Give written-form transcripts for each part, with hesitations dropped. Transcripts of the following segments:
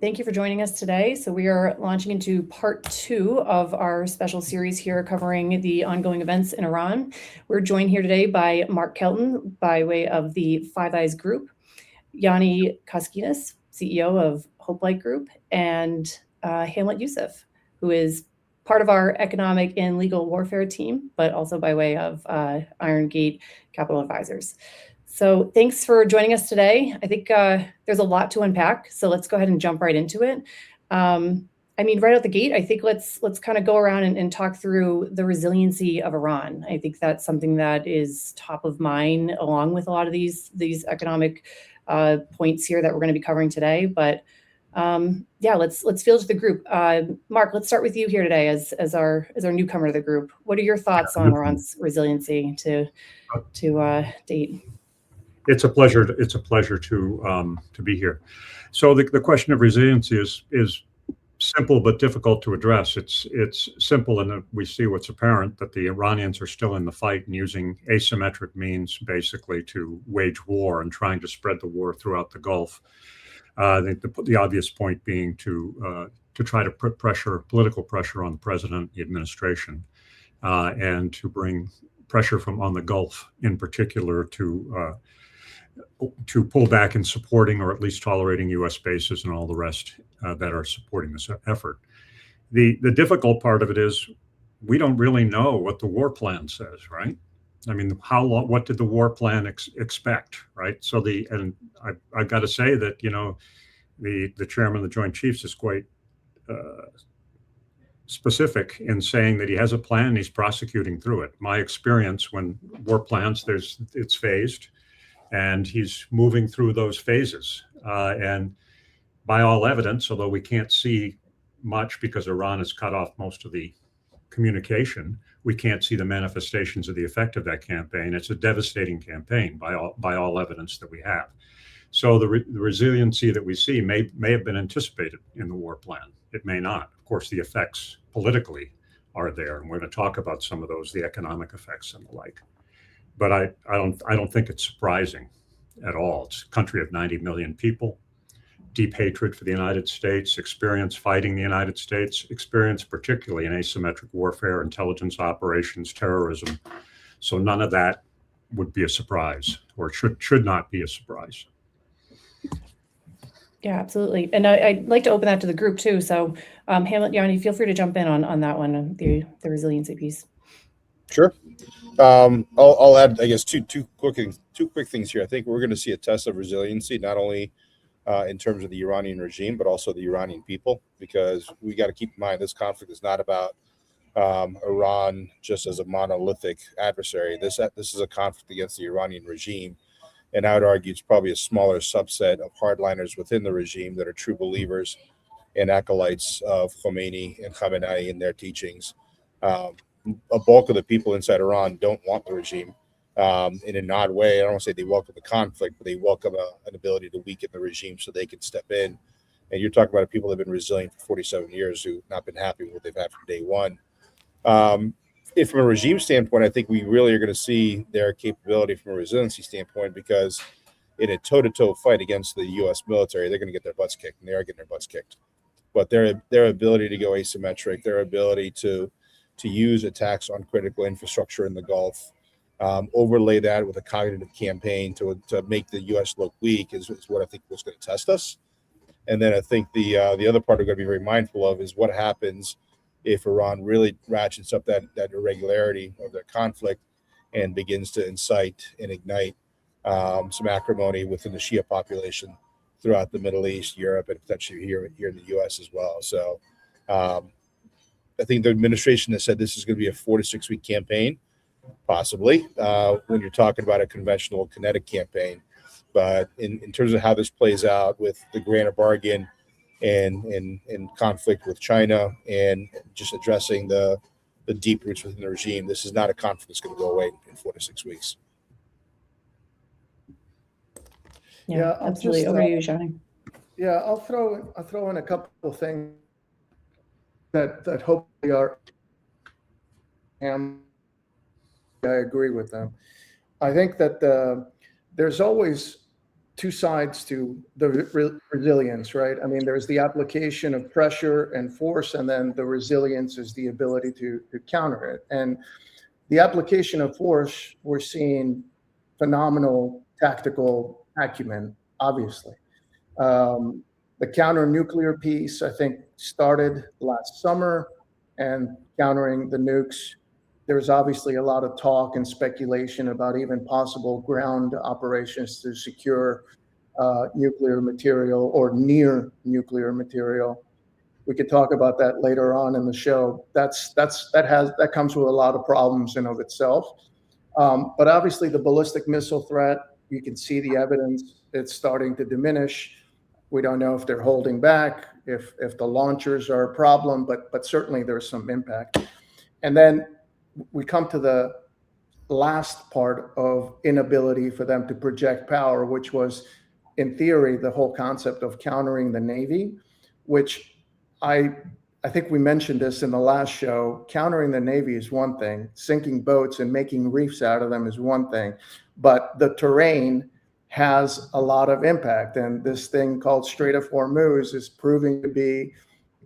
thank you for joining us today. So we are launching into part 2 of our special series here covering the ongoing events in Iran. We're joined here today by Mark Kelton by way of the Five Eyes Group, Ioannis Koskinas, CEO of Hoplite Group, and Hamlet Yousef, who is part of our economic and legal warfare team, but also by way of Iron Gate Capital Advisors. So thanks for joining us today. I think there's a lot to unpack, so let's go ahead and jump right into it. I mean, right out the gate, I think let's kind of go around and talk through the resiliency of Iran. I think that's something that is top of mind, along with a lot of these economic points here that we're going to be covering today. But yeah, let's field to the group. Mark, let's start with you here today as our newcomer to the group. What are your thoughts on Iran's resiliency to date? It's a pleasure. It's a pleasure to be here. So the question of resiliency is simple but difficult to address. It's simple in that we see what's apparent, that the Iranians are still in the fight and using asymmetric means basically to wage war and trying to spread the war throughout the Gulf. I think the obvious point being to try to put political pressure on the president, the administration, and to bring pressure from on the Gulf in particular to pull back in supporting or at least tolerating U.S. bases and all the rest that are supporting this effort. The difficult part of it is we don't really know what the war plan says, right? I mean, what did the war plan expect, right? So I've got to say that, you know, the chairman of the Joint Chiefs is quite specific in saying that he has a plan and he's prosecuting through it. My experience when war plans, it's phased, and he's moving through those phases. And by all evidence, although we can't see much because Iran has cut off most of the communication, we can't see the manifestations of the effect of that campaign. It's a devastating campaign by all evidence that we have. So the resiliency that we see may have been anticipated in the war plan. It may not. Of course, the effects politically are there, and we're going to talk about some of those, the economic effects and the like. But I don't think it's surprising at all. It's a country of 90 million people, deep hatred for the United States, experience fighting the United States, experience particularly in asymmetric warfare, intelligence operations, terrorism. So none of that would be a surprise, or should not be a surprise. Yeah, absolutely. And I'd like to open that to the group too. So Hamlet, Ioannis, feel free to jump in on that one, the resiliency piece. Sure. I'll add, I guess, two quick things here. I think we're going to see a test of resiliency, not only in terms of the Iranian regime, but also the Iranian people, because we got to keep in mind this conflict is not about Iran just as a monolithic adversary. This is a conflict against the Iranian regime, and I would argue it's probably a smaller subset of hardliners within the regime that are true believers and acolytes of Khomeini and Khamenei in their teachings. A bulk of the people inside Iran don't want the regime in an odd way. I don't want to say they welcome the conflict, but they welcome an ability to weaken the regime so they can step in. And you're talking about people that have been resilient for 47 years who've not been happy with what they've had from day one. If from a regime standpoint, I think we really are going to see their capability from a resiliency standpoint, because in a toe-to-toe fight against the U.S. military, they're going to get their butts kicked, and they are getting their butts kicked. But their ability to go asymmetric, their ability to use attacks on critical infrastructure in the Gulf, overlay that with a cognitive campaign to make the U.S. look weak is what I think was going to test us. And then I think the other part we're going to be very mindful of is what happens if Iran really ratchets up that irregularity of their conflict and begins to incite and ignite some acrimony within the Shia population throughout the Middle East, Europe, and potentially here in the U.S. as well. So I think the administration has said this is going to be a 4 to 6 week campaign, possibly, when you're talking about a conventional kinetic campaign. But in terms of how this plays out with the Granite Bargain and conflict with China and just addressing the deep roots within the regime, this is not a conflict that's going to go away in 4 to 6 weeks. Yeah, absolutely. Over to you, Johnny. Yeah, I'll throw in a couple of things that hopefully are, and I agree with them. I think that there's always two sides to the resilience, right? I mean, there's the application of pressure and force, and then the resilience is the ability to counter it. And the application of force, we're seeing phenomenal tactical acumen, obviously. The counter-nuclear piece, I think, started last summer, and countering the nukes. There's obviously a lot of talk and speculation about even possible ground operations to secure nuclear material or near nuclear material. We could talk about that later on in the show. That comes with a lot of problems in of itself. But obviously, the ballistic missile threat, you can see the evidence. It's starting to diminish. We don't know if they're holding back, if the launchers are a problem, but certainly there's some impact. And then we come to the last part of inability for them to project power, which was, in theory, the whole concept of countering the Navy, which I think we mentioned this in the last show. Countering the Navy is one thing. Sinking boats and making reefs out of them is one thing. But the terrain has a lot of impact. And this thing called Strait of Hormuz is proving to be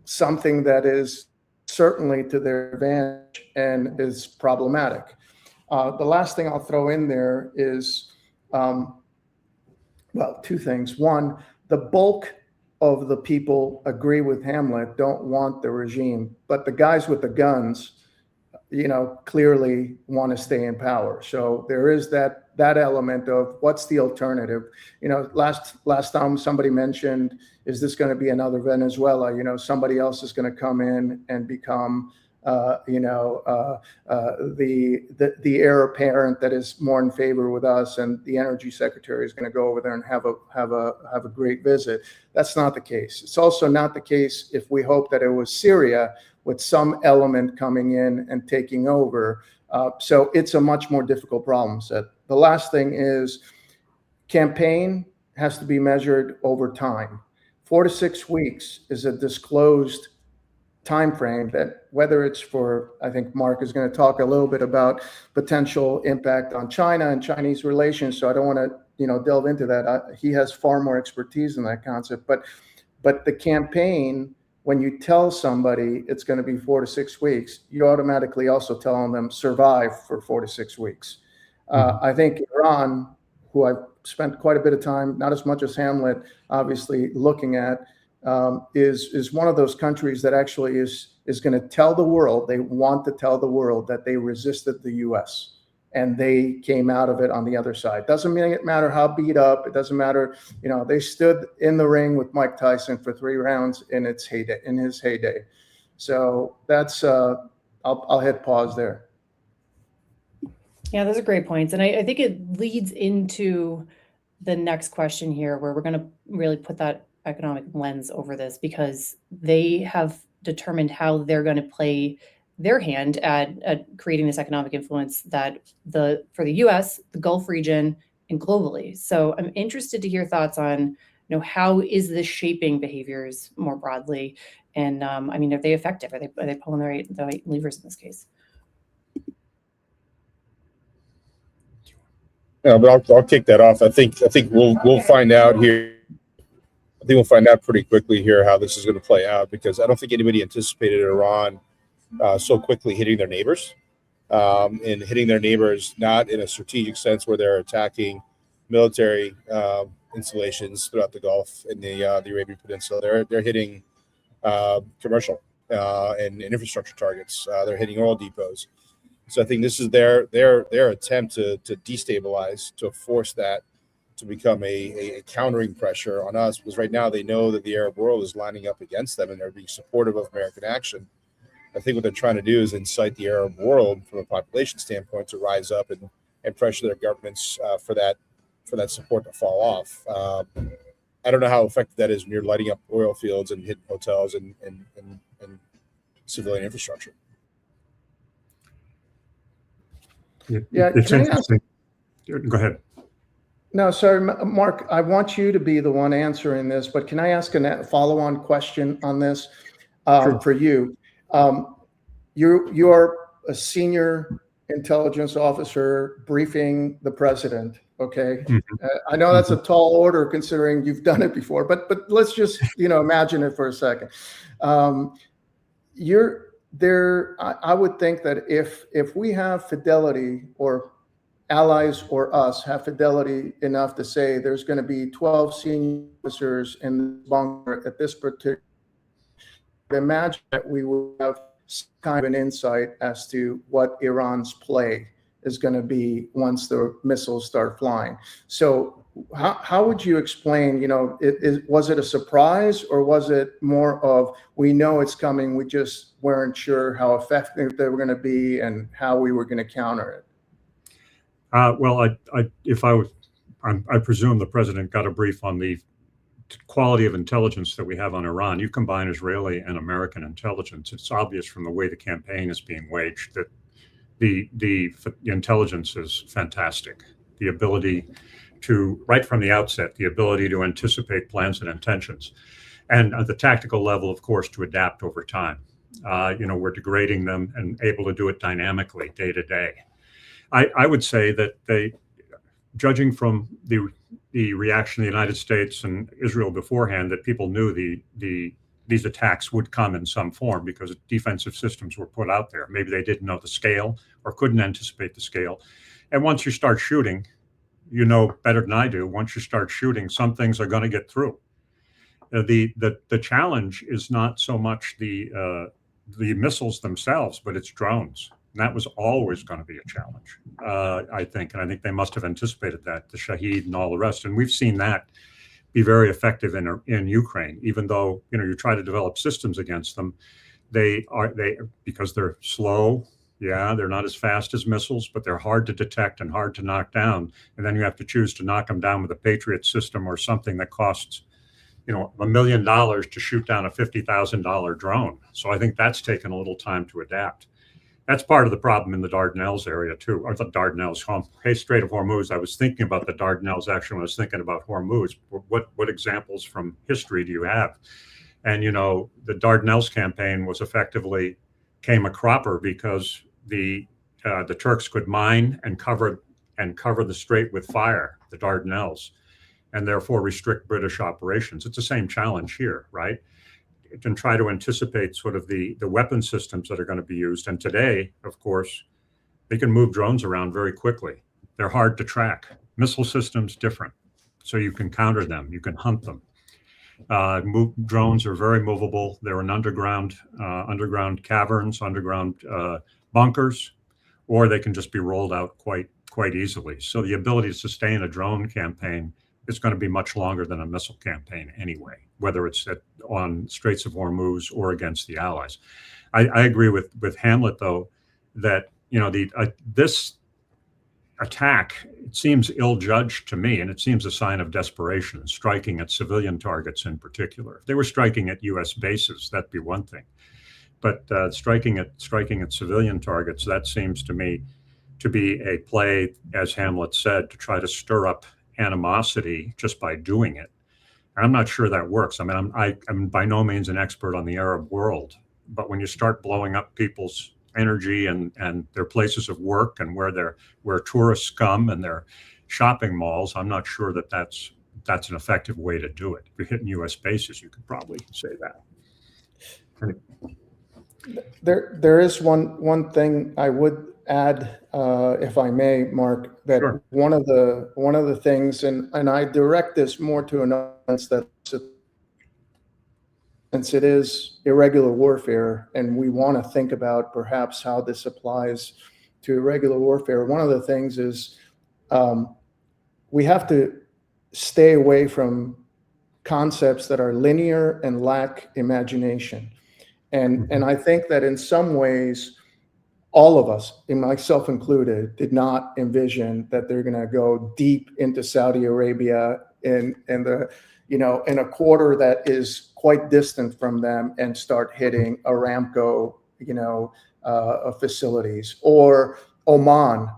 something that is certainly to their advantage and is problematic. The last thing I'll throw in there is, well, two things. One, the bulk of the people agree with Hamlet, don't want the regime, but the guys with the guns, clearly want to stay in power. So there is that element of what's the alternative. Last time somebody mentioned, is this going to be another Venezuela? Somebody else is going to come in and become the heir apparent that is more in favor with us, and the energy secretary is going to go over there and have a great visit. That's not the case. It's also not the case if we hope that it was Syria with some element coming in and taking over. So it's a much more difficult problem set. The last thing is, campaign has to be measured over time. 4 to 6 weeks is a disclosed time frame that, whether it's for, I think Mark is going to talk a little bit about potential impact on China and Chinese relations, so I don't want to delve into that. He has far more expertise in that concept, but the campaign, when you tell somebody it's going to be 4 to 6 weeks, you're automatically also telling them survive for 4 to 6 weeks. I think Iran, who I've spent quite a bit of time, not as much as Hamlet, obviously looking at, is one of those countries that actually is going to tell the world, they want to tell the world that they resisted the U.S. and they came out of it on the other side. Doesn't matter how beat up. It doesn't matter. They stood in the ring with Mike Tyson for 3 rounds in his heyday. So that's I'll hit pause there. Yeah, those are great points. And I think it leads into the next question here, where we're going to really put that economic lens over this, because they have determined how they're going to play their hand at creating this economic influence for the US, the Gulf region, and globally. So I'm interested to hear thoughts on, how is this shaping behaviors more broadly? And are they effective? Are they pulling the right levers in this case? Yeah, but I'll kick that off. I think we'll find out here. I think we'll find out pretty quickly here how this is going to play out, because I don't think anybody anticipated Iran so quickly hitting their neighbors, and hitting their neighbors not in a strategic sense where they're attacking military installations throughout the Gulf and the Arabian Peninsula. They're hitting commercial and infrastructure targets. They're hitting oil depots. So I think this is their attempt to destabilize, to force that to become a countering pressure on us, because right now they know that the Arab world is lining up against them and they're being supportive of American action. I think what they're trying to do is incite the Arab world from a population standpoint to rise up and pressure their governments for that support to fall off. I don't know how effective that is when you're lighting up oil fields and hitting hotels and civilian infrastructure. It's interesting. Go ahead. No, sorry, Mark, I want you to be the one answering this, but can I ask a follow-on question on this Sure. for you? You're a senior intelligence officer briefing the president Okay. Mhm. I know that's a tall order considering you've done it before, but let's just, imagine it for a second. You're there. I would think that if we have fidelity, or allies or us have fidelity enough to say there's going to be 12 senior officers in the bunker at this particular, imagine that we would have some kind of an insight as to what Iran's play is going to be once the missiles start flying. So how would you explain, was it a surprise, or was it more of, we know it's coming, we just weren't sure how effective they were going to be and how we were going to counter it? Well, I presume the president got a brief on the quality of intelligence that we have on Iran. You combine Israeli and American intelligence, it's obvious from the way the campaign is being waged that the intelligence is fantastic. The ability to, right from the outset, the ability to anticipate plans and intentions. And at the tactical level, of course, to adapt over time. We're degrading them and able to do it dynamically day to day. I would say that judging from the reaction of the United States and Israel beforehand, that people knew these attacks would come in some form because defensive systems were put out there. Maybe they didn't know the scale or couldn't anticipate the scale. And once you start shooting, you know better than I do, once you start shooting, some things are going to get through. The challenge is not so much the missiles themselves, but it's drones. And that was always going to be a challenge, I think. And I think they must have anticipated that, the Shahed and all the rest. And we've seen that be very effective in Ukraine, even though, you try to develop systems against them. Because they're slow. Yeah, they're not as fast as missiles, but they're hard to detect and hard to knock down. And then you have to choose to knock them down with a Patriot system or something that costs, $1 million to shoot down a $50,000 drone. So I think that's taken a little time to adapt. That's part of the problem in the Dardanelles area too, or the Dardanelles, Strait of Hormuz. I was thinking about the Dardanelles actually when I was thinking about Hormuz. What examples from history do you have? And the Dardanelles campaign came a cropper because the Turks could mine and cover the strait with fire, the Dardanelles, and therefore restrict British operations. It's the same challenge here, right? It can try to anticipate sort of the weapon systems that are going to be used. And today, of course, they can move drones around very quickly. They're hard to track. Missile systems, different. So you can counter them, you can hunt them. Drones are very movable. They're in underground caverns, underground bunkers, or they can just be rolled out quite easily. So the ability to sustain a drone campaign is going to be much longer than a missile campaign anyway, whether it's on Straits of Hormuz or against the allies. I agree with Hamlet, though, that this attack, it seems ill-judged to me, and it seems a sign of desperation, striking at civilian targets in particular. If they were striking at U.S. bases, that'd be one thing. But striking at civilian targets, that seems to me to be a play, as Hamlet said, to try to stir up animosity just by doing it. I'm not sure that works. I mean, I'm by no means an expert on the Arab world, but when you start blowing up people's energy and their places of work and where tourists come and their shopping malls, I'm not sure that's an effective way to do it. If you're hitting U.S. bases, you could probably say that. There is one thing I would add, if I may, Mark, that Sure. one of the things, and I direct this more to an audience that, since it is irregular warfare, and we want to think about perhaps how this applies to irregular warfare. One of the things is we have to stay away from concepts that are linear and lack imagination. And I think that in some ways, all of us, and myself included, did not envision that they're going to go deep into Saudi Arabia in a quarter that is quite distant from them and start hitting Aramco, facilities, or Oman,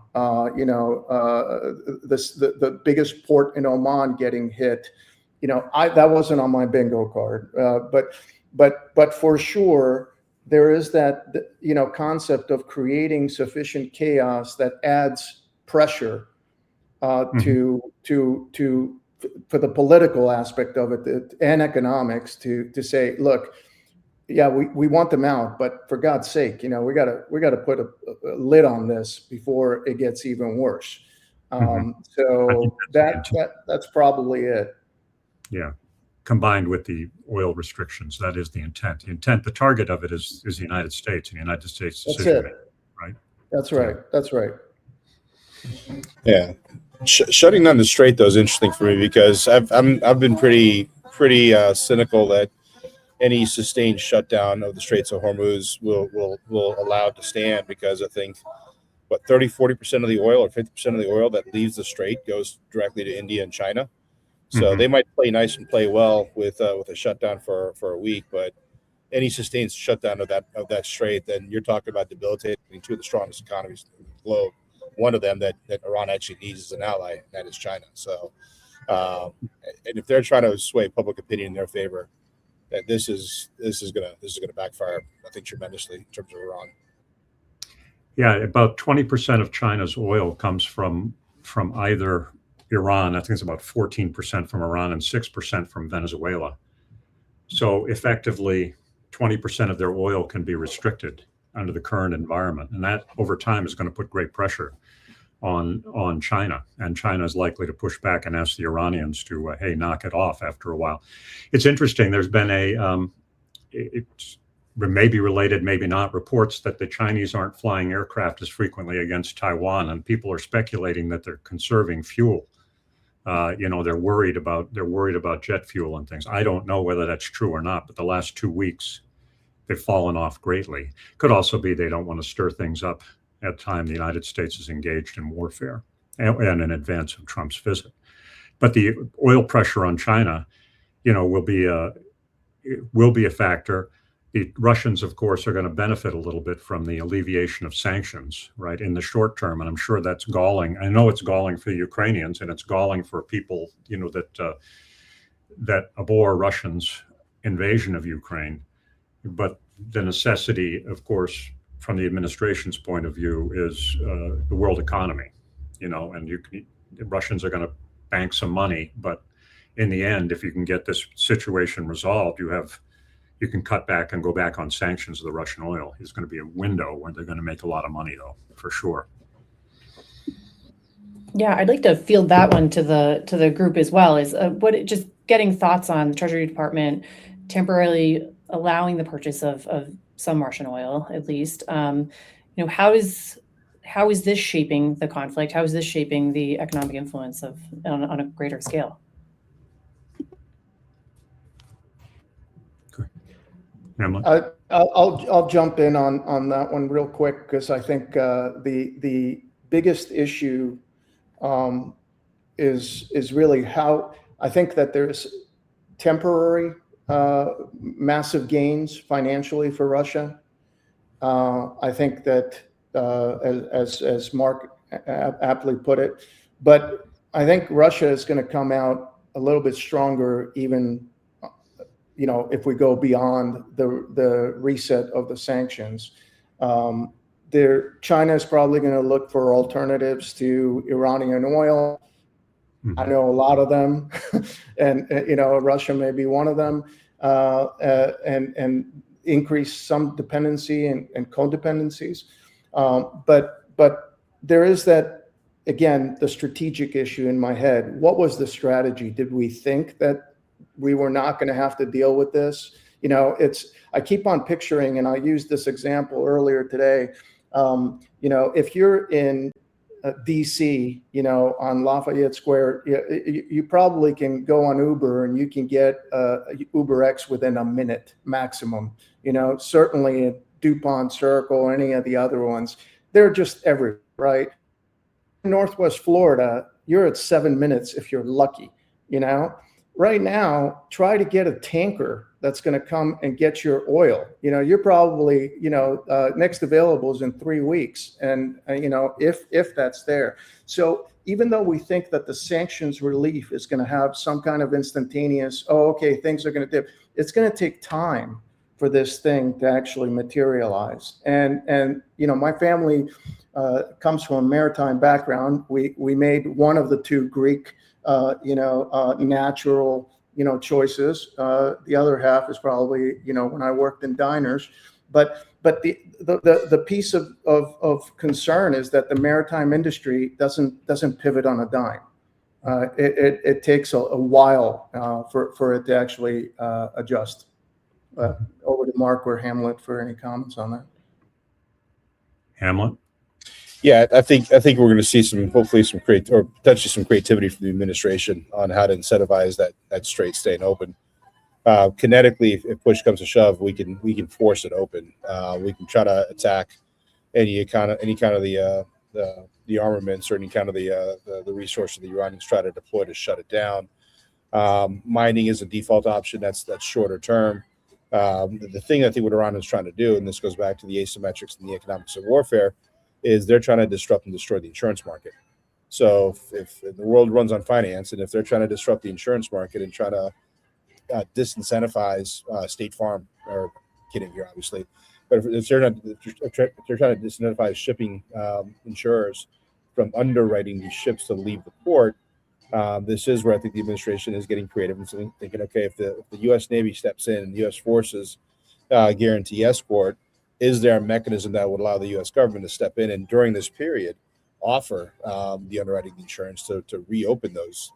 the biggest port in Oman getting hit. That wasn't on my bingo card, but for sure, there is that, concept of creating sufficient chaos that adds pressure for the political aspect of it and economics to say, look, yeah, we want them out, but for God's sake, we got to put a lid on this before it gets even worse. So that's probably it. Yeah, combined with the oil restrictions, that is the intent. The target of it is the United States and the United States decision. That's it. Right? That's right. That's right. Yeah, shutting down the strait though is interesting for me because I've been pretty cynical that any sustained shutdown of the Straits of Hormuz will allow it to stand, because I think 30-40% of the oil or 50% of the oil that leaves the strait goes directly to India and China. So they might play nice and play well with a shutdown for a week, but any sustained shutdown of that strait, then you're talking about debilitating two of the strongest economies in the globe. One of them that Iran actually needs as an ally, and that is China. So, and if they're trying to sway public opinion in their favor, that this is gonna backfire, I think, tremendously in terms of Iran. Yeah, about 20% of China's oil comes from either Iran. I think it's about 14% from Iran and 6% from Venezuela. So effectively, 20% of their oil can be restricted under the current environment, and that over time is going to put great pressure on China, and China is likely to push back and ask the Iranians to hey, knock it off after a while. It's interesting. There's been it may be related, maybe not, reports that the Chinese aren't flying aircraft as frequently against Taiwan, and people are speculating that they're conserving fuel. They're worried about jet fuel and things. I don't know whether that's true or not, but the last 2 weeks they've fallen off greatly. Could also be they don't want to stir things up at the time the United States is engaged in warfare and in advance of Trump's visit. But the oil pressure on China, will be a factor. The Russians, of course, are going to benefit a little bit from the alleviation of sanctions, right, in the short term, and I'm sure that's galling. I know it's galling for the Ukrainians, and it's galling for people, that abhor Russians' invasion of Ukraine. But the necessity, of course, from the administration's point of view, is the world economy, and the Russians are going to bank some money, but in the end, if you can get this situation resolved, you can cut back and go back on sanctions of the Russian oil. There's going to be a window where they're going to make a lot of money, though, for sure. Yeah, I'd like to field that one to the group as well. Is just getting thoughts on the Treasury Department temporarily allowing the purchase of some Russian oil, at least. How is this shaping the conflict? How is this shaping the economic influence on a greater scale? I'll jump in on that one real quick, because I think the biggest issue is really how I think that there's temporary massive gains financially for Russia. I think that as Mark aptly put it, but I think Russia is going to come out a little bit stronger, even if we go beyond the reset of the sanctions. China is probably going to look for alternatives to Iranian oil. I know a lot of them, and Russia may be one of them, and increase some dependency and codependencies. But there is that, again, the strategic issue in my head. What was the strategy? Did we think that we were not going to have to deal with this? I keep on picturing, and I used this example earlier today. If you're in DC, on Lafayette Square, you probably can go on Uber and you can get Uber X within a minute maximum. Certainly at DuPont Circle or any of the other ones, they're just everywhere, right? In Northwest Florida, you're at 7 minutes if you're lucky. Right now, try to get a tanker that's going to come and get your oil. You're probably, next available is in 3 weeks. And, if that's there. So even though we think that the sanctions relief is going to have some kind of instantaneous, things are going to dip, it's going to take time for this thing to actually materialize. And my family comes from a maritime background. We made one of the two Greek, natural, choices. The other half is probably, when I worked in diners. But the piece of concern is that the maritime industry doesn't pivot on a dime. It takes a while for it to actually adjust. Over to Mark or Hamlet for any comments on that. Hamlet? Yeah, I think we're going to see hopefully some potentially some creativity from the administration on how to incentivize that strait staying open. Kinetically, if push comes to shove, we can force it open. We can try to attack any kind of the armaments or any kind of the resources the Iranians try to deploy to shut it down. Mining is a default option. That's shorter term. The thing I think what Iran is trying to do, and this goes back to the asymmetrics and the economics of warfare, is they're trying to disrupt and destroy the insurance market. So if the world runs on finance, and if they're trying to disrupt the insurance market and try to disincentivize State Farm, or kidding here, obviously, but if they're trying to disincentivize shipping insurers from underwriting these ships to leave the port, this is where I think the administration is getting creative and thinking, okay, if the U.S. Navy steps in and the U.S. forces guarantee escort, is there a mechanism that would allow the U.S. government to step in and during this period offer the underwriting insurance to reopen those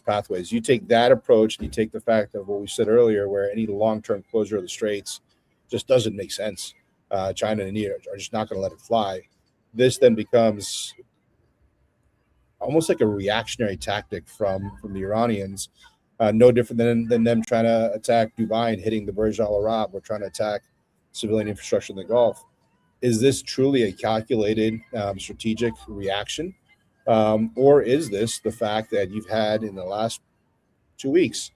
pathways? You take that approach, and you take the fact of what we said earlier, where any long-term closure of the straits just doesn't make sense. China and India are just not going to let it fly. This then becomes almost like a reactionary tactic from the Iranians, no different than them trying to attack Dubai and hitting the Burj Al Arab, or trying to attack civilian infrastructure in the Gulf. Is this truly a calculated strategic reaction? Or is this the fact that you've had in the last 2 weeks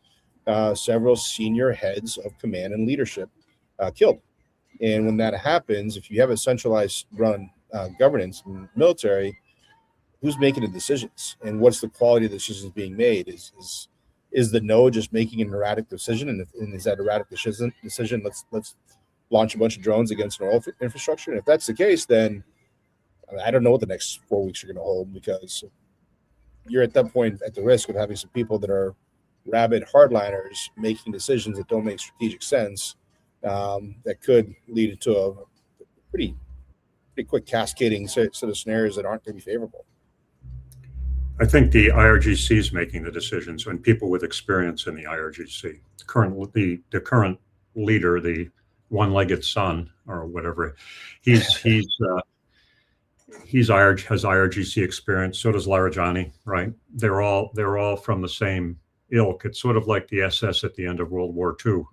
several senior heads of command and leadership killed? And when that happens, if you have a centralized run governance and military, who's making the decisions, and what's the quality of the decisions being made? Is the no just making an erratic decision, and is that erratic decision let's launch a bunch of drones against an oil infrastructure? And if that's the case, then I don't know what the next 4 weeks are going to hold, because you're at that point at the risk of having some people that are rabid hardliners making decisions that don't make strategic sense, that could lead into a pretty quick cascading set of scenarios that aren't going to be favorable. I think the IRGC is making the decisions, and people with experience in the IRGC. The current leader, the one-legged son or whatever, has IRGC experience. So does Larijani, right? They're all from the same ilk. It's sort of like the SS at the end of World War II.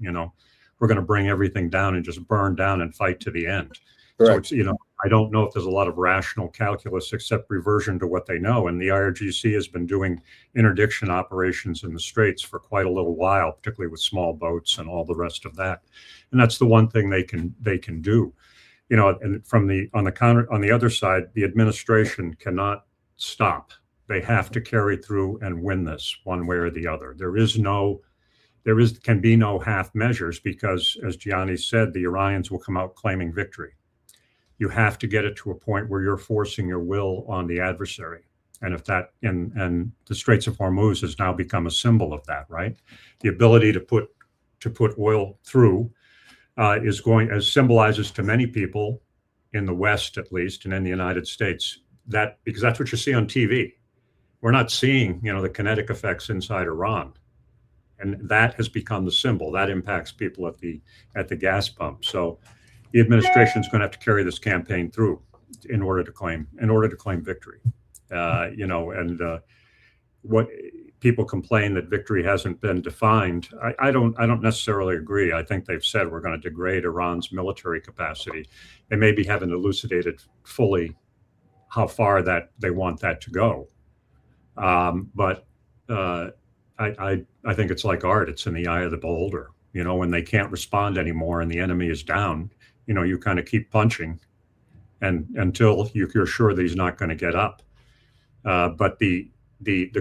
We're going to bring everything down and just burn down and fight to the end. Correct. So it's, I don't know if there's a lot of rational calculus except reversion to what they know. And the IRGC has been doing interdiction operations in the Straits for quite a little while, particularly with small boats and all the rest of that. And that's the one thing they can do. And on the other side, the administration cannot stop. They have to carry through and win this one way or the other. Can be no half measures, because, as Ioannis said, the Iranians will come out claiming victory. You have to get it to a point where you're forcing your will on the adversary. And if that, and the Straits of Hormuz has now become a symbol of that, right? The ability to put oil through as symbolizes to many people in the West, at least, and in the United States, because that's what you see on TV. We're not seeing, the kinetic effects inside Iran. And that has become the symbol that impacts people at the gas pump. So the administration is going to have to carry this campaign through in order to claim victory. What people complain that victory hasn't been defined. I don't necessarily agree. I think they've said we're going to degrade Iran's military capacity. They maybe haven't elucidated fully how far that they want that to go. But I think it's like art. It's in the eye of the beholder. When they can't respond anymore and the enemy is down, you kind of keep punching, and until you're sure that he's not going to get up. But the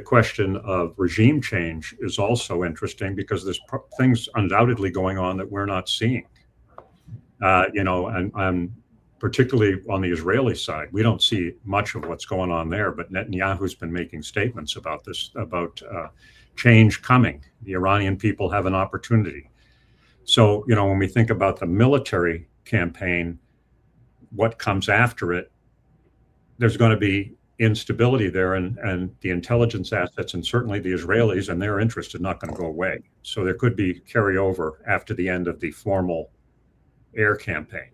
question of regime change is also interesting, because there's things undoubtedly going on that we're not seeing. And particularly on the Israeli side. We don't see much of what's going on there, but Netanyahu's been making statements about this, about change coming. The Iranian people have an opportunity. So, when we think about the military campaign, what comes after it, there's going to be instability there, and the intelligence assets, and certainly the Israelis and their interest, is not going to go away. So there could be carryover after the end of the formal air campaign.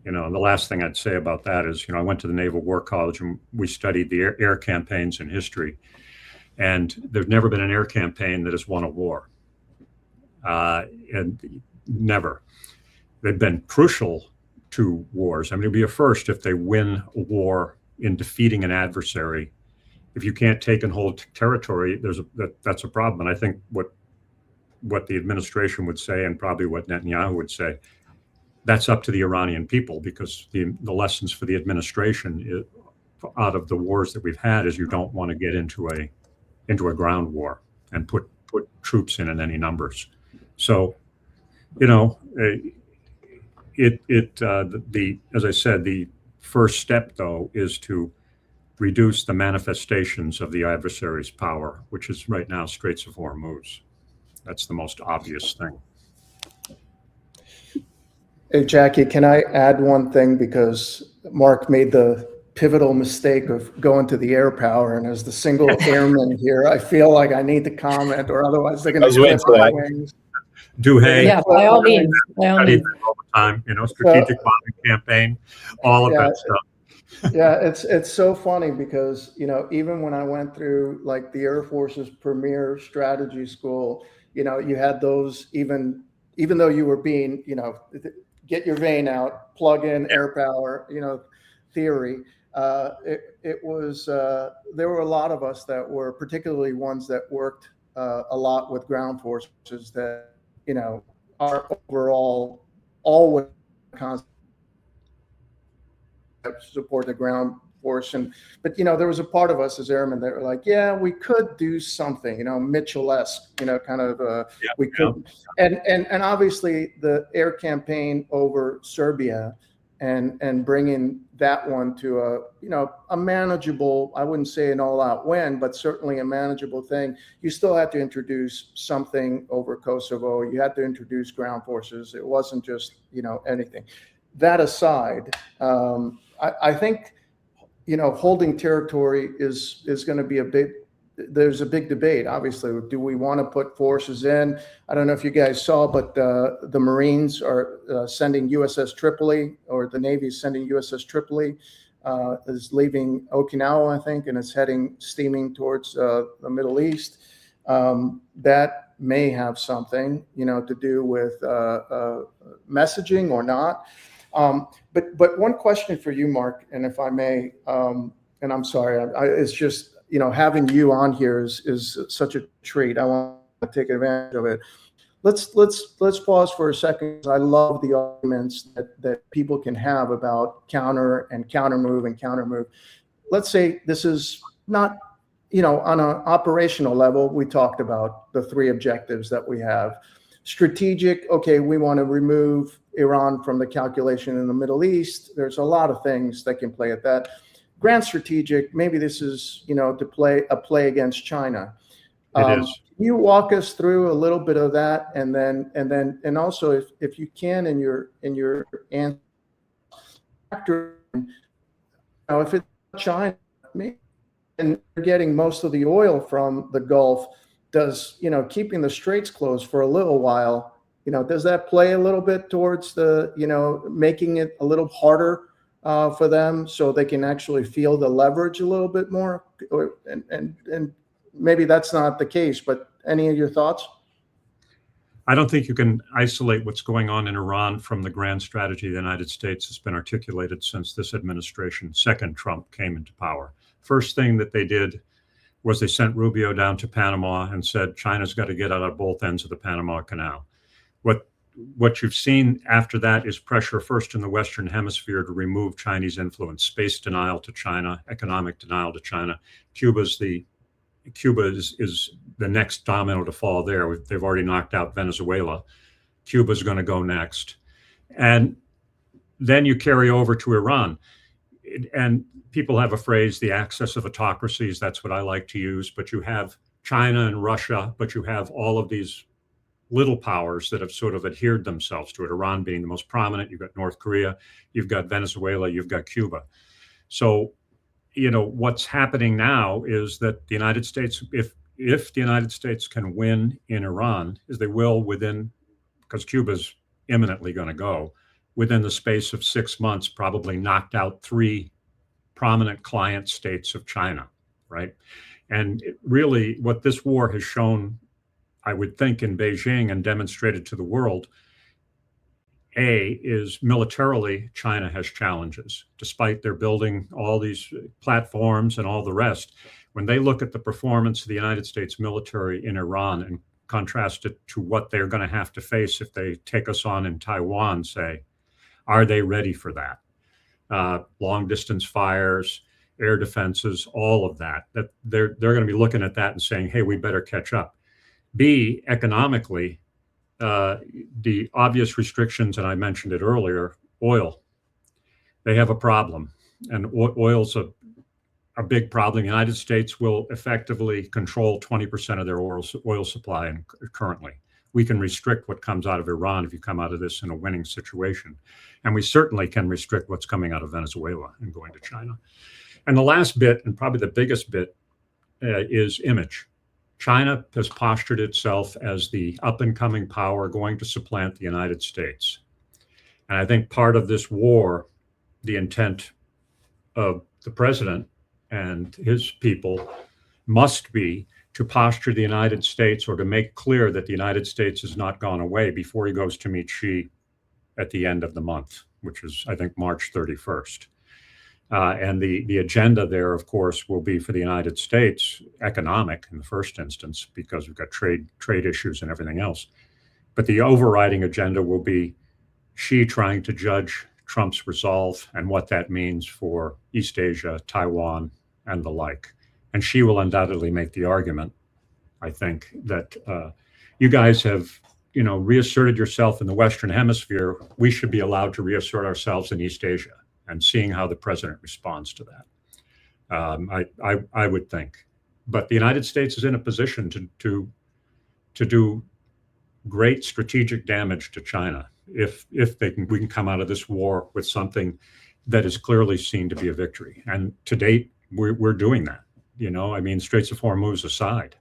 And the last thing I'd say about that is, I went to the Naval War College and we studied the air campaigns in history, and there's never been an air campaign that has won a war. And never. They've been crucial to wars. I mean, it'd be a first if they win a war in defeating an adversary. If you can't take and hold territory, that's a problem. And I think what the administration would say, and probably what Netanyahu would say, that's up to the Iranian people, because the lessons for the administration out of the wars that we've had is you don't want to get into a ground war and put troops in any numbers. So, as I said, the first step, though, is to reduce the manifestations of the adversary's power, which is right now Straits of Hormuz. That's the most obvious thing. Hey, Jackie, can I add one thing? Because Mark made the pivotal mistake of going to the air power, and as the single airman here, I feel like I need to comment, or otherwise they're going to clip my wings. Hey, yeah, by all means. All the time, strategic bombing campaign, all of that stuff. Yeah, it's so funny because, even when I went through like the Air Force's premier strategy school, you had those, even though you were being, get your vein out, plug in air power, theory. It was, there were a lot of us that were, particularly ones that worked a lot with ground forces, that, are overall always support the ground force. But there was a part of us as airmen that were like, yeah, we could do something, Mitchell-esque, kind of, we could. And obviously the air campaign over Serbia and bringing that one to a manageable, I wouldn't say an all-out win, but certainly a manageable thing. You still had to introduce something over Kosovo. You had to introduce ground forces. It wasn't just, anything. That aside, I think, holding territory is going to be there's a big debate, obviously. Do we want to put forces in? I don't know if you guys saw, but the Marines are sending USS Tripoli, or the Navy is sending USS Tripoli, is leaving Okinawa, I think, and it's steaming towards the Middle East. That may have something, to do with messaging or not. But one question for you, Mark, and if I may, and I'm sorry, it's just, having you on here is such a treat. I want to take advantage of it. Let's pause for a second. I love the arguments that people can have about counter and counter move. Let's say this is not, on an operational level, we talked about the three objectives that we have. Strategic, okay, we want to remove Iran from the calculation in the Middle East. There's a lot of things that can play at that. Grand strategic, maybe this is, to play against China. It is. Can you walk us through a little bit of that, and also if you can in your answer, if it's China, and you're getting most of the oil from the Gulf, does keeping the straits closed for a little while, does that play a little bit towards the making it a little harder for them, so they can actually feel the leverage a little bit more? And maybe that's not the case, but any of your thoughts? I don't think you can isolate what's going on in Iran from the grand strategy of the United States that's been articulated since this administration, second Trump came into power. First thing that they did was they sent Rubio down to Panama and said, China's got to get out of both ends of the Panama Canal. What you've seen after that is pressure first in the Western Hemisphere to remove Chinese influence, space denial to China, economic denial to China. Cuba is the next domino to fall there. They've already knocked out Venezuela. Cuba's going to go next. And then you carry over to Iran. And people have a phrase, the axis of autocracies. That's what I like to use. But you have China and Russia, but you have all of these little powers that have sort of adhered themselves to it, Iran being the most prominent. You've got North Korea, you've got Venezuela, you've got Cuba. So, what's happening now is that the United States, if the United States can win in Iran, as they will because Cuba's imminently going to go, within the space of 6 months, probably knocked out 3 prominent client states of China, right? And really what this war has shown, I would think, in Beijing and demonstrated to the world, is militarily, China has challenges. Despite their building all these platforms and all the rest, when they look at the performance of the United States military in Iran and contrast it to what they're going to have to face if they take us on in Taiwan, say, are they ready for that? Long distance fires, air defenses, all of that they're going to be looking at that and saying, hey, we better catch up. B, economically, the obvious restrictions, and I mentioned it earlier, oil. They have a problem, and oil's a big problem. The United States will effectively control 20% of their oil supply currently. We can restrict what comes out of Iran if you come out of this in a winning situation. And we certainly can restrict what's coming out of Venezuela and going to China. And the last bit, and probably the biggest bit, is image. China has postured itself as the up-and-coming power going to supplant the United States. And I think part of this war, the intent of the president and his people must be to posture the United States, or to make clear that the United States has not gone away before he goes to meet Xi at the end of the month, which is, I think, March 31st. And the agenda there, of course, will be for the United States, economic in the first instance, because we've got trade issues and everything else. But the overriding agenda will be Xi trying to judge Trump's resolve and what that means for East Asia, Taiwan, and the like. And Xi will undoubtedly make the argument, I think, that you guys have, reasserted yourself in the Western Hemisphere. We should be allowed to reassert ourselves in East Asia, and seeing how the president responds to that. I would think. But the United States is in a position to do great strategic damage to China if we can come out of this war with something that is clearly seen to be a victory. And to date, we're doing that. Straits of Hormuz aside,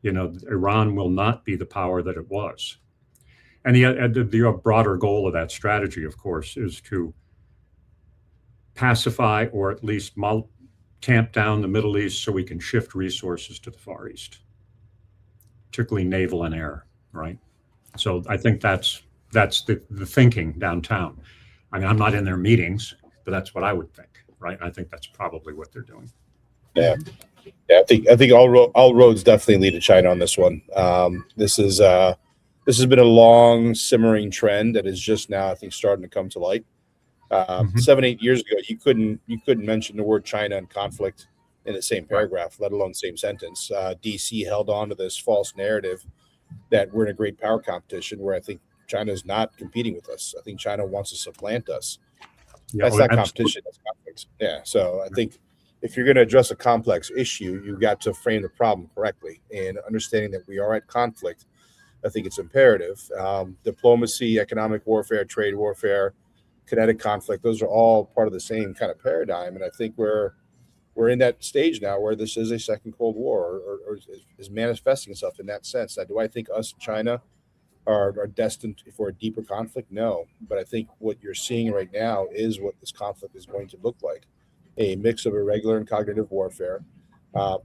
Iran will not be the power that it was. And the broader goal of that strategy, of course, is to pacify, or at least tamp down, the Middle East so we can shift resources to the Far East, particularly naval and air, right? So I think that's the thinking downtown. I mean, I'm not in their meetings, but that's what I would think, right? I think that's probably what they're doing. Yeah. I think all roads definitely lead to China on this one. This has been a long simmering trend that is just now, I think, starting to come to light. 7-8 years ago, you couldn't mention the word China and conflict in the same paragraph, let alone same sentence. DC held on to this false narrative that we're in a great power competition, where I think China is not competing with us. I think China wants to supplant us. That's not competition, that's conflict. Yeah. So I think if you're going to address a complex issue, you've got to frame the problem correctly. And understanding that we are at conflict, I think it's imperative. Diplomacy, economic warfare, trade warfare, kinetic conflict, those are all part of the same kind of paradigm. And I think we're in that stage now where this is a second Cold War, or is manifesting itself in that sense. Now, do I think us and China are destined for a deeper conflict? No. But I think what you're seeing right now is what this conflict is going to look like. A mix of irregular and cognitive warfare,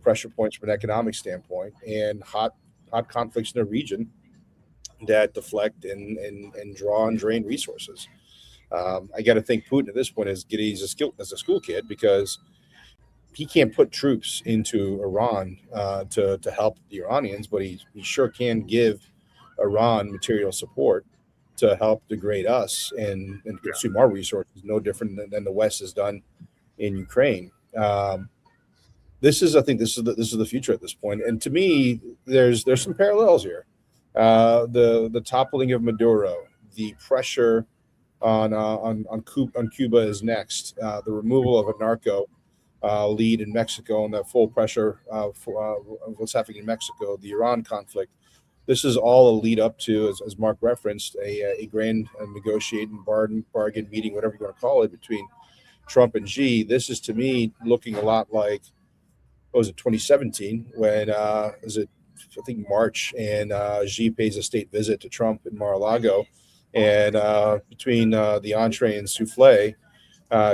pressure points from an economic standpoint, and hot conflicts in the region that deflect and draw and drain resources. I got to think Putin at this point is getting as a school kid, because he can't put troops into Iran to help the Iranians, but he sure can give Iran material support to help degrade us and consume our resources, no different than the West has done in Ukraine. I think this is the future at this point. And to me, there's some parallels here. The toppling of Maduro, the pressure on Cuba is next. The removal of a narco lead in Mexico and that full pressure of what's happening in Mexico, the Iran conflict. This is all a lead up to, as Mark referenced, a grand negotiating bargain meeting, whatever you want to call it, between Trump and Xi. This is, to me, looking a lot like, what was it, 2017, when I think March, and Xi pays a state visit to Trump in Mar-a-Lago, and between the entree and souffle,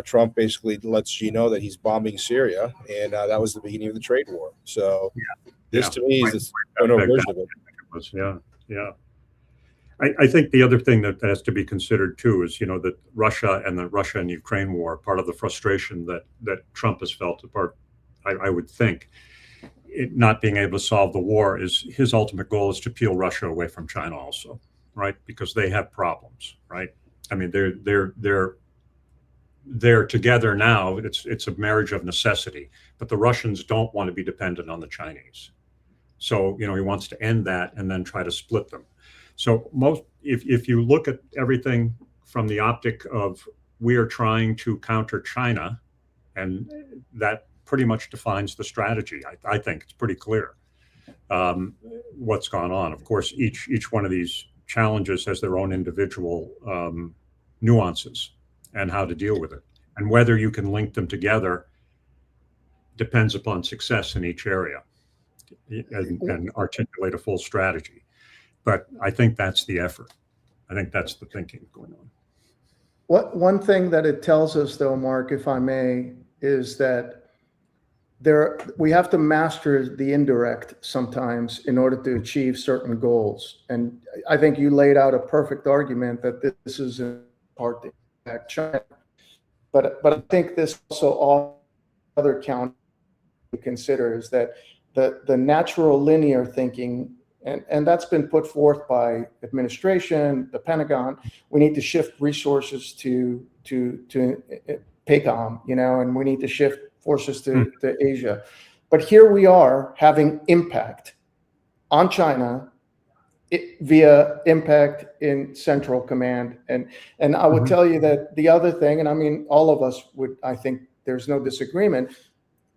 Trump basically lets Xi know that he's bombing Syria, and that was the beginning of the trade war. So this, to me, is this version of it. Yeah. I think the other thing that has to be considered too is, that Russia and Ukraine war, part of the frustration that Trump has felt, I would think, it not being able to solve the war, is his ultimate goal is to peel Russia away from China also, right? Because they have problems, right? I mean, they're together now. It's a marriage of necessity, but the Russians don't want to be dependent on the Chinese. So, he wants to end that and then try to split them. So if you look at everything from the optic of, we are trying to counter China, and that pretty much defines the strategy. I think it's pretty clear what's gone on. Of course, each one of these challenges has their own individual nuances and how to deal with it. And whether you can link them together depends upon success in each area and articulate a full strategy. But I think that's the effort. I think that's the thinking going on. One thing that it tells us, though, Mark, if I may, is that we have to master the indirect sometimes in order to achieve certain goals. And I think you laid out a perfect argument that this is in part to impact China. But I think this also all other count to consider is that the natural linear thinking, and that's been put forth by administration, the Pentagon. We need to shift resources to PACOM, and we need to shift forces to Asia. But here we are having impact on China via impact in Central Command. And I would tell you that the other thing, and I mean, all of us would, I think there's no disagreement,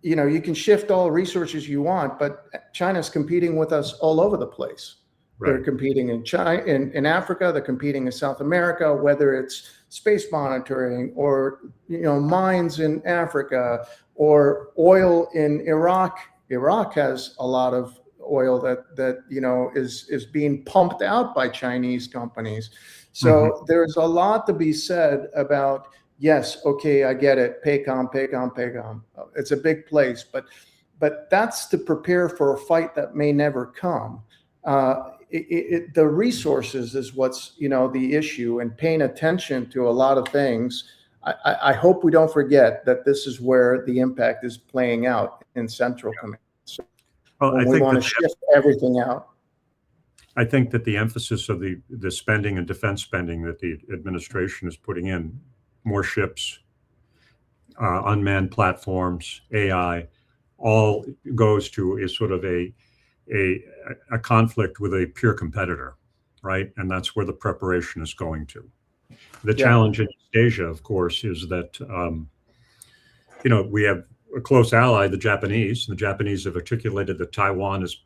you can shift all the resources you want, but China's competing with us all over the place. Right. They're competing in China, in Africa, they're competing in South America, whether it's space monitoring or, mines in Africa or oil in Iraq. Iraq has a lot of oil that is being pumped out by Chinese companies. So there's a lot to be said about, yes, okay, I get it. PACOM. It's a big place, but that's to prepare for a fight that may never come. The resources is what's the issue, and paying attention to a lot of things. I hope we don't forget that this is where the impact is playing out in Central Command. So we want to shift everything out. I think that the emphasis of the spending and defense spending that the administration is putting in, more ships, unmanned platforms, AI, all goes to is sort of a conflict with a pure competitor, right? And that's where the preparation is going to. The challenge in East Asia, of course, is that we have a close ally, the Japanese. The Japanese have articulated that Taiwan is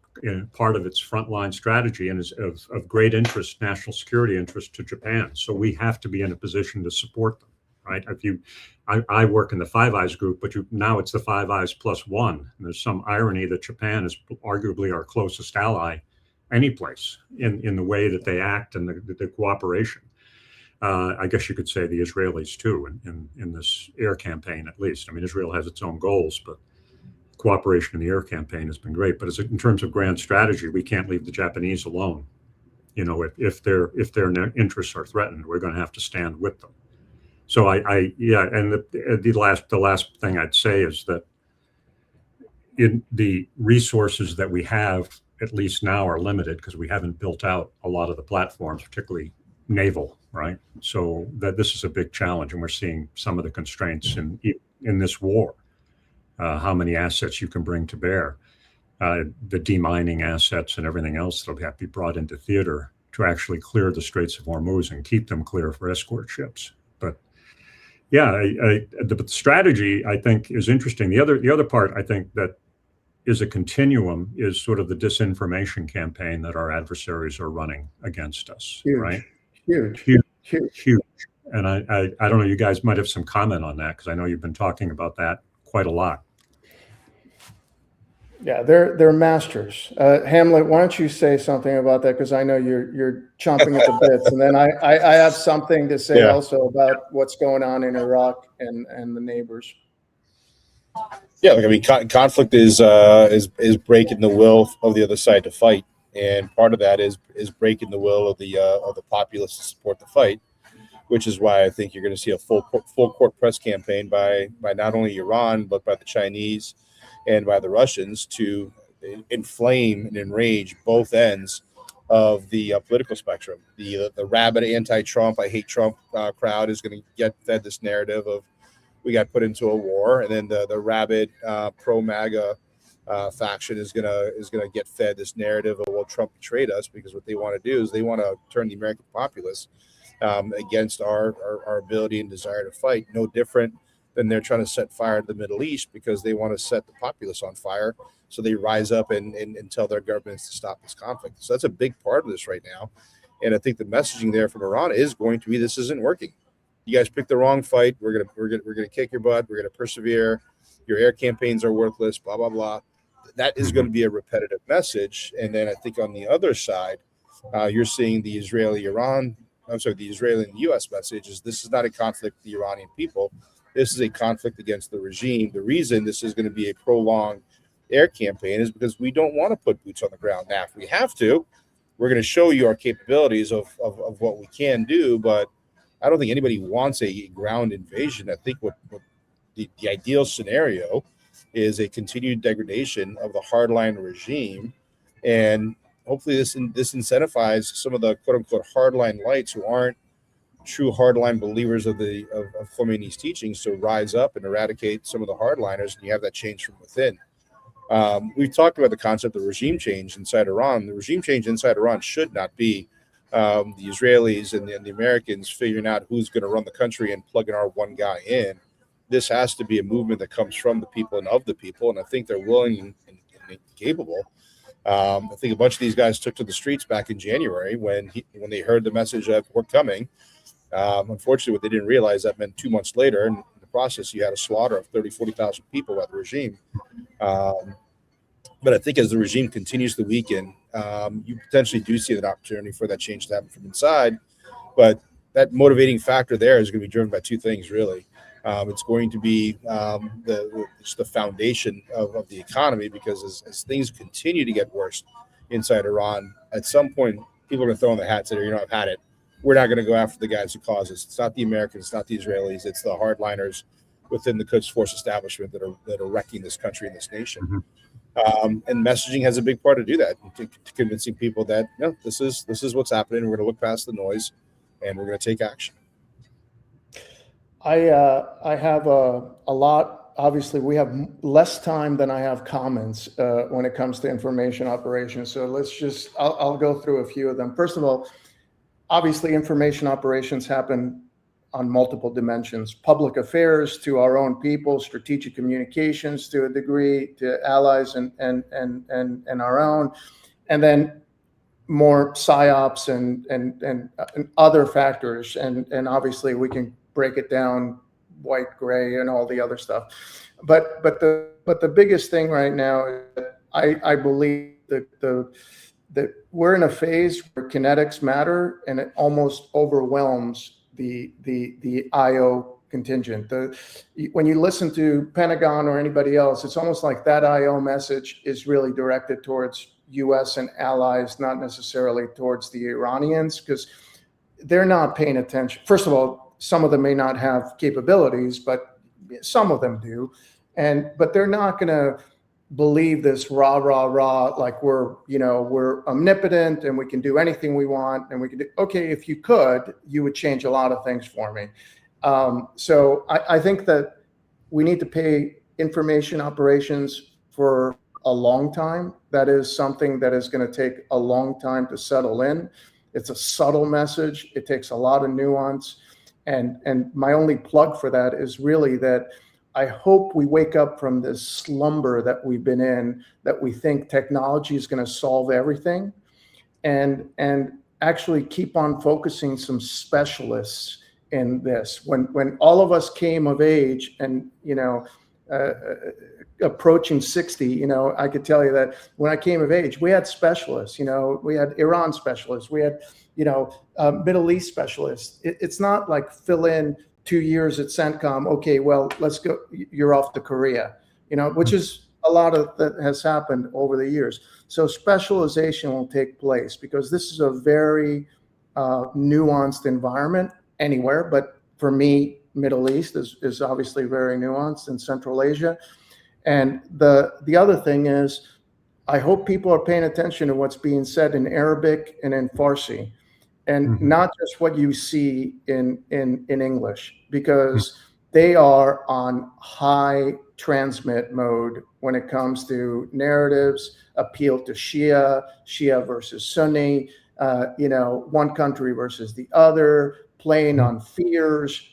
part of its frontline strategy and is of great interest, national security interest to Japan. So we have to be in a position to support them, right? I work in the Five Eyes group, but now it's the Five Eyes plus one. And there's some irony that Japan is arguably our closest ally any place in the way that they act and the cooperation. I guess you could say the Israelis too, in this air campaign, at least. I mean, Israel has its own goals, but cooperation in the air campaign has been great. But in terms of grand strategy, we can't leave the Japanese alone. If their interests are threatened, we're going to have to stand with them. So and the last thing I'd say is that in the resources that we have, at least now, are limited because we haven't built out a lot of the platforms, particularly naval, right? So that this is a big challenge, and we're seeing some of the constraints in this war. How many assets you can bring to bear, the demining assets and everything else that'll have to be brought into theater to actually clear the Straits of Hormuz and keep them clear for escort ships. Yeah, the strategy I think is interesting. The other part I think that is a continuum is sort of the disinformation campaign that our adversaries are running against us, right? Huge. Huge. And I don't know, you guys might have some comment on that because I know you've been talking about that quite a lot. Yeah, they're masters. Hamlet, why don't you say something about that? Because I know you're chomping at the bits, and then I have something to say also about what's going on in Iraq and the neighbors. Yeah, like, I mean, conflict is breaking the will of the other side to fight, and part of that is breaking the will of the populace to support the fight, which is why I think you're going to see a full court press campaign by not only Iran but by the Chinese and by the Russians to inflame and enrage both ends of the political spectrum. The rabid anti-Trump, I hate Trump crowd is going to get fed this narrative of we got put into a war, and then the rabid pro-MAGA faction is gonna get fed this narrative of, well, Trump betrayed us, because what they want to do is they want to turn the American populace against our ability and desire to fight. No different than they're trying to set fire to the Middle East because they want to set the populace on fire. So they rise up and tell their governments to stop this conflict. So that's a big part of this right now. And I think the messaging there from Iran is going to be, this isn't working. You guys picked the wrong fight. We're gonna kick your butt. We're gonna persevere. Your air campaigns are worthless. Blah blah blah. That is going to be a repetitive message. And then I think on the other side, you're seeing the Israeli and U.S. message is this is not a conflict with the Iranian people. This is a conflict against the regime. The reason this is going to be a prolonged air campaign is because we don't want to put boots on the ground. Now, if we have to, we're going to show you our capabilities of what we can do, but I don't think anybody wants a ground invasion. I think what the ideal scenario is a continued degradation of the hardline regime, and hopefully this incentivizes some of the quote unquote hardline lights who aren't true hardline believers of Khomeini's teachings to rise up and eradicate some of the hardliners, and you have that change from within. We've talked about the concept of regime change inside Iran. The regime change inside Iran should not be the Israelis and the Americans figuring out who's going to run the country and plugging our one guy in. This has to be a movement that comes from the people and of the people, and I think they're willing and capable. I think a bunch of these guys took to the streets back in January when they heard the message that we're coming. Unfortunately, what they didn't realize, that meant 2 months later, in the process, you had a slaughter of 40,000 people by the regime. But I think as the regime continues to weaken, you potentially do see an opportunity for that change to happen from inside. But that motivating factor there is going to be driven by two things, really. It's going to be the foundation of the economy, because as things continue to get worse inside Iran, at some point, people are going to throw in the hat and say, you know, I've had it. We're not going to go after the guys who cause us. It's not the Americans, it's not the Israelis, it's the hardliners within the Quds Force establishment that are wrecking this country and this nation. Mm-hmm. And messaging has a big part to do that, to convincing people that this is what's happening. We're going to look past the noise, and we're going to take action. I have a lot. Obviously, we have less time than I have comments when it comes to information operations. So I'll go through a few of them. First of all, obviously, information operations happen on multiple dimensions: public affairs to our own people, strategic communications to a degree to allies and our own, and then more psyops and other factors. And obviously, we can break it down, white, gray, and all the other stuff. But the biggest thing right now is that I believe that we're in a phase where kinetics matter, and it almost overwhelms the IO contingent. When you listen to Pentagon or anybody else, it's almost like that IO message is really directed towards U.S. and allies, not necessarily towards the Iranians, because they're not paying attention. First of all, some of them may not have capabilities, but some of them do, but they're not going to believe this rah like we're omnipotent and we can do anything we want, and we can do. Okay, if you could, you would change a lot of things for me. So I think that we need to pay information operations for a long time. That is something that is going to take a long time to settle in. It's a subtle message. It takes a lot of nuance. And my only plug for that is really that I hope we wake up from this slumber that we've been in, that we think technology is going to solve everything, and actually keep on focusing some specialists in this. When all of us came of age and, approaching 60, I could tell you that when I came of age, we had specialists, we had Iran specialists, we had, Middle East specialists. It's not like fill in 2 years at CENTCOM. Okay, well, let's go. You're off to Korea, which is a lot of that has happened over the years. So specialization will take place because this is a very nuanced environment anywhere. But for me, Middle East is obviously very nuanced, and Central Asia. And the other thing is, I hope people are paying attention to what's being said in Arabic and in Farsi, and not just what you see in English, because they are on high transmit mode when it comes to narratives, appeal to Shia versus Sunni, one country versus the other, playing on fears,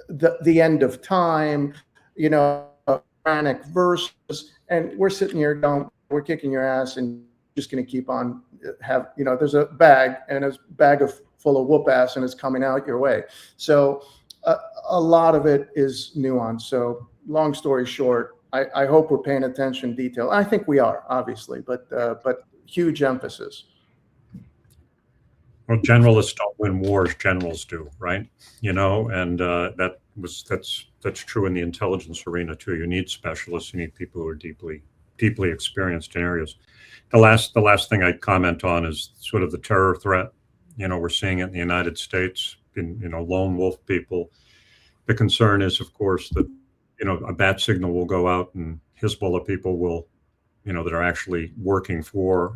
the end of time, Quranic verses, and we're sitting here going, we're kicking your ass and just going to keep on there's a bag full of whoop ass and it's coming out your way. So a lot of it is nuanced. So long story short, I hope we're paying attention detail. I think we are, obviously, but huge emphasis. Well, generalists don't win wars, generals do, right? And that's true in the intelligence arena too. You need specialists, you need people who are deeply experienced in areas. The last thing I'd comment on is sort of the terror threat. We're seeing it in the United States, in lone wolf people. The concern is, of course, that a bat signal will go out and Hezbollah people will, that are actually working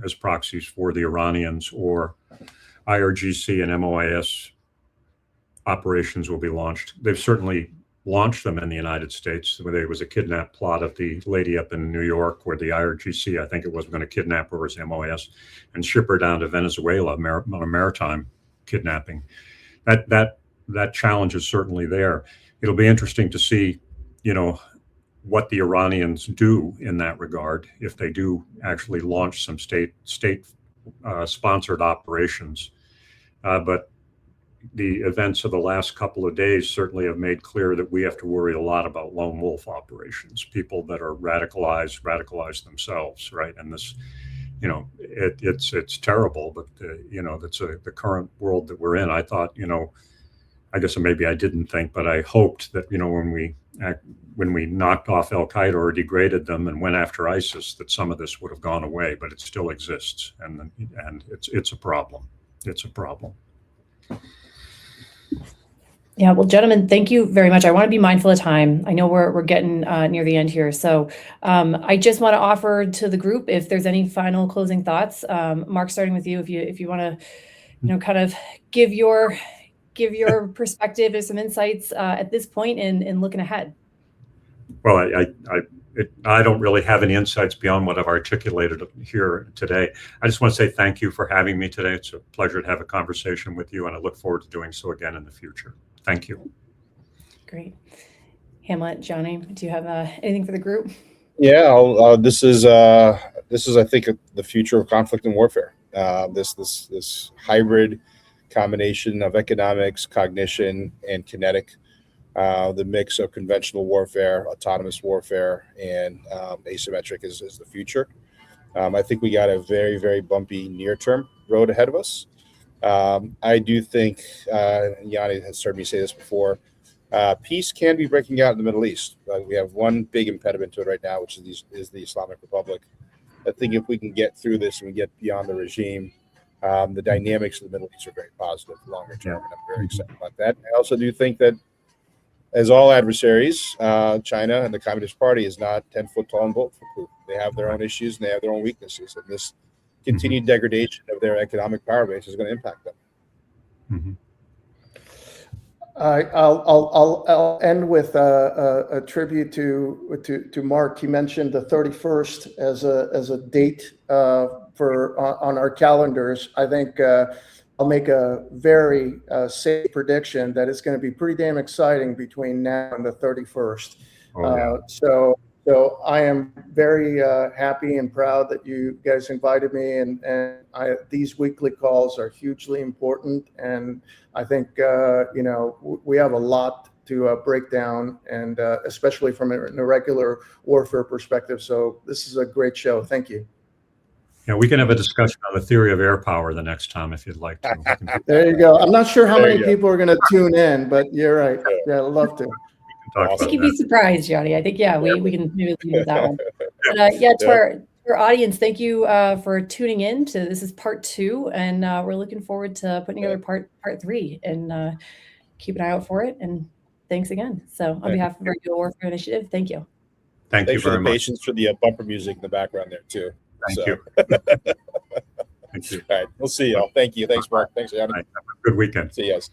as proxies for the Iranians, or IRGC and MOIS operations will be launched. They've certainly launched them in the United States. There was a kidnap plot of the lady up in New York where the IRGC, I think it was, going to kidnap her as MOIS and ship her down to Venezuela on a maritime kidnapping. That challenge is certainly there. It'll be interesting to see, what the Iranians do in that regard, if they do actually launch some state sponsored operations. But the events of the last couple of days certainly have made clear that we have to worry a lot about lone wolf operations, people that are radicalized themselves, right? And this, it's terrible, but that's the current world that we're in. I thought, I guess maybe I didn't think, but I hoped that when we knocked off Al Qaeda or degraded them and went after ISIS, that some of this would have gone away, but it still exists, and it's a problem. It's a problem. Yeah, well, gentlemen, thank you very much. I want to be mindful of time. I know we're getting near the end here. So I just want to offer to the group, if there's any final closing thoughts. Mark, starting with you, if you want to, kind of give your perspective or some insights at this point in looking ahead. Well, I don't really have any insights beyond what I've articulated here today. I just want to say thank you for having me today. It's a pleasure to have a conversation with you, and I look forward to doing so again in the future. Thank you. Great. Hamlet, Johnny, do you have anything for the group? Yeah, this is I think the future of conflict and warfare. This hybrid combination of economics, cognition, and kinetic. The mix of conventional warfare, autonomous warfare, and asymmetric is the future. I think we got a very, very bumpy near-term road ahead of us. I do think, Yanni has heard me say this before, peace can be breaking out in the Middle East. We have one big impediment to it right now, which is the Islamic Republic. I think if we can get through this and we get beyond the regime, the dynamics of the Middle East are very positive longer term, and I'm very excited about that. I also do think that, as all adversaries, China and the Communist Party is not 10 foot tall and bulletproof. They have their own issues and they have their own weaknesses, and this continued degradation of their economic power base is going to impact them. Mm-hmm. I'll end with a tribute to Mark. He mentioned the 31st as a date on our calendars. I think I'll make a very safe prediction that it's going to be pretty damn exciting between now and the 31st. Oh, yeah. So I am very happy and proud that you guys invited me, and these weekly calls are hugely important. And I think we have a lot to break down, and especially from an irregular warfare perspective. So this is a great show. Thank you. Yeah, we can have a discussion on the theory of air power the next time if you'd like to. There you go. I'm not sure how There many you go. people are going to tune in, but you're right. Yeah, I'd love to. Talk I about think you'd that. be surprised, Johnny. I think, we can maybe leave with that one. But to our audience, thank you for tuning in to this is part 2, and we're looking forward to putting together part 3, and keep an eye out for it. And thanks again. So on behalf of Regular Warfare Initiative, thank you. Thank you Thanks for very the much. patience for the bumper music in the background there too. Thank you. Thank you. All right, we'll see y'all. Thank you. Thanks, Mark. Thanks, Ioannis. Have a good weekend. See you guys.